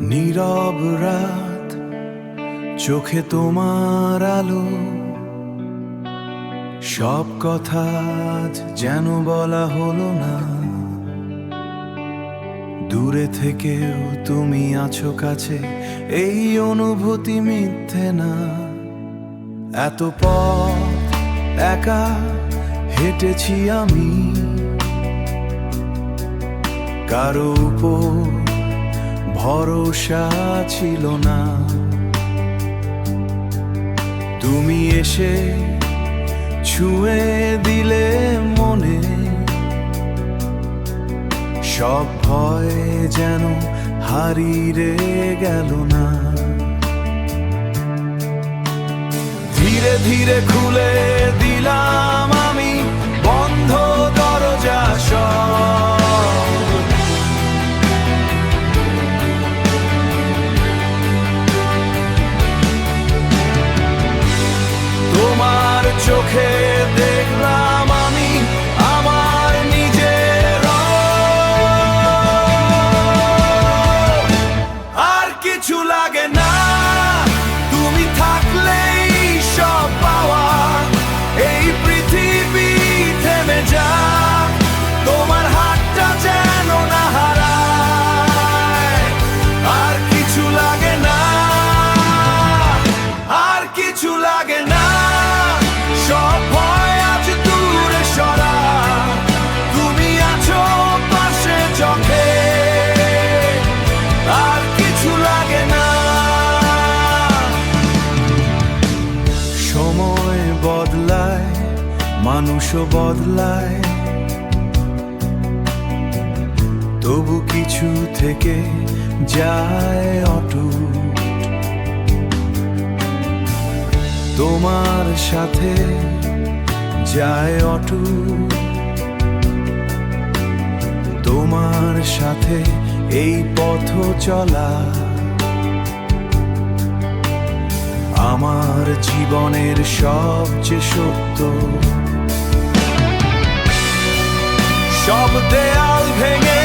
নীরব রাত, চোখে তোমার আলো, সব কথা আজ যেন বলা হলো না। দূরে থেকেও তুমি আছো কাছে, এই অনুভূতি মিথ্যে না। এত পথ একা হেঁটেছি আমি, কারো উপর ভরসা ছিল না। তুমি এসে ছুঁয়ে দিলে মনে, সব ভয় যেন হারিয়ে গেল না। ধীরে ধীরে খুলে দিলাম আমি বন্ধ দরজা সব। তোমার চোখে দেখলাম আমি আমার নিজের রূপ। আর কিছু লাগে না, তুমি থাকলেই সব পাওয়া। এই পৃথিবী থেমে যাক, তোমার হাতটা যেন না হারায়। আর কিছু লাগে না, আর কিছু লাগে না, সব ভয় আজ দূরে সরা। তুমি আছো পাশে চোখে, আর কিছু লাগে না। সময় বদলায়, মানুষও বদলায়, তবু কিছু থেকে যায় অটুট। তোমার সাথে যায় অটুট, তোমার সাথে এই পথ চলা। আমার জীবনের সবচেয়ে সত্য। সব দেয়াল ভেঙে